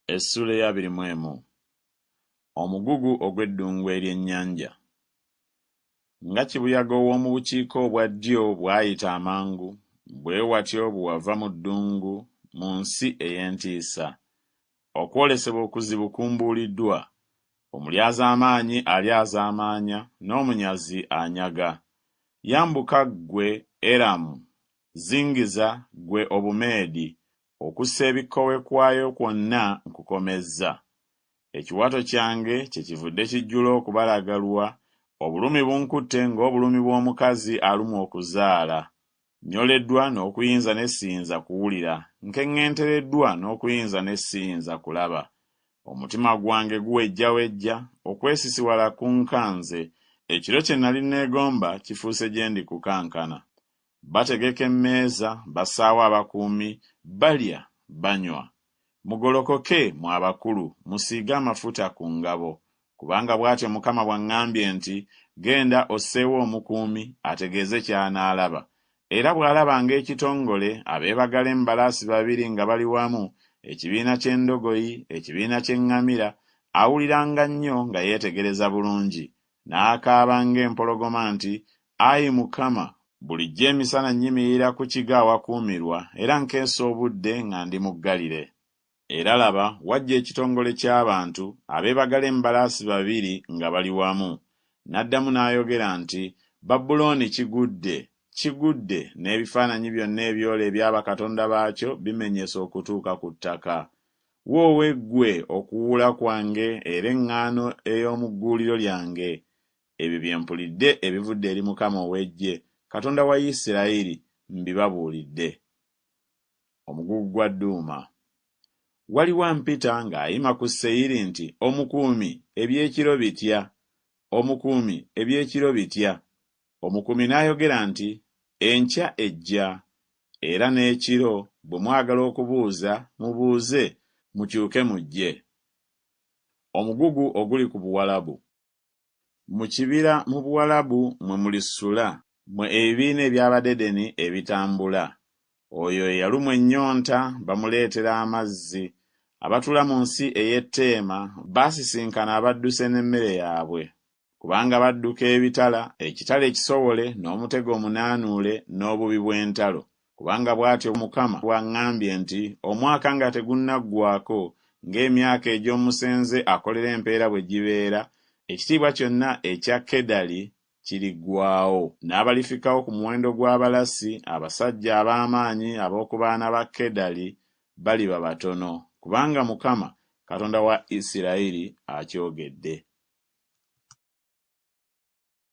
Essula ya 21 Omugugu ogw'eddungu ery'ennyanja. Nga kibuyaga ow'omu bukiika obwa ddyo bw'ayita amangu, bwe watyo bwe wava mu ddungu mu nsi ey'entiisa. Okwolesebwa okuzibu kumbuuliddwa. Omulyaza amaanyi alyaza amaanya, n'omunyazi anyaga. Yambuka ggwe Eramu, zingiza ggwe Obumeedi, okussa ebikkowe kwayo kwonna nkukomezza. Ekiwato kyange kyekivudde kijjula okubalagalwa, obulumi bunkutte ng'obulumi bw'omukazi alumwa okuzaala. Nnyoleddwa n'okuyinza ne siyinza kuwulira, nkeŋŋentereddwa n'okuyinza ne siyinza kulaba. Omutima gwange guwejjawejja, okwesisiwala kunkanze, ekiro kye nali neegomba kifuuse gye ndi kukankana. Bategeka emmeeza, bassaawo abakuumi, balya, banywa. Mugolokoke mu abakulu, musiige amafuta ku ngabo, kubanga bw'atyo Mukama bw'aŋŋambye nti, genda osseewo omukuumi ategeeze ky'anaalaba. Era bw'alaba ng'ekitongole abeebagala embalaasi babiri nga bali wamu, ekibiina ky'endogoyi, ekibiina ky'eŋŋamira, awuliranga nnyo nga yeetegereza bulungi, n'akaaba ng'empologoma nti, Ayi Mukama, bulijjo emisana nnyimirira ku kigo awakuumirwa, era nkeesa obudde nga ndi mu ggalire. Era laba, wajja ekitongole ky'abantu abeebagala embalaasi babiri nga bali wamu. N'addamu n'ayogera nti, Babulooni kigudde, kigudde, n'ebifaananyi byonna ebyola eby'abakatonda baakyo bimenyese okutuuka ku ttaka. Woowe ggwe okuwuula kwange era eŋŋaano ey'omu gguuliro lyange. Ebyo bye mpulidde ebivudde eri Mukama ow'Eggye, Katonda wa Isirayiri, mbibabuulidde. Omugugu gwa Duuma. Waliwo ampita ng'ayima ku Seyiri nti, Omukuumi, ebyekiro bitya? Omukuumi, ebyekiro bitya? Omukuumi n'ayogera nti, Enkya ejja, era n'ekiro bwe mwagala okubuuza mubuuze, mukyuke mujje. Omugugu oguli ku Buwalabu. Mu kibira mu Buwalabu mwe mulisula, mwe ebibiina eby'Abadedeni ebitambula. Oyo eyalumwa ennyonta bamuleetera amazzi. Abatuula mu nsi ey'Etteema baasisinkana abadduse n'emmere yaabwe. Kubanga badduka ebitala, ekitala ekisowole, n'omutego omunaanuule, n'obubi bw'entalo. Kubanga bw'atyo Mukama bw'aŋŋambye nti, omwaka nga tegunnaggwaako, ng'emyaka egy'omusenze akolera empeera bwe gibeera, ekitiibwa kyonna ekya Kedali kiriggwaawo, n'abalifikawo ku muwendo gw'abalasi, abasajja ab'amaanyi ab'oku baana ba Kedali baliba batono, kubanga Mukama, Katonda wa Isirayiri akyogedde.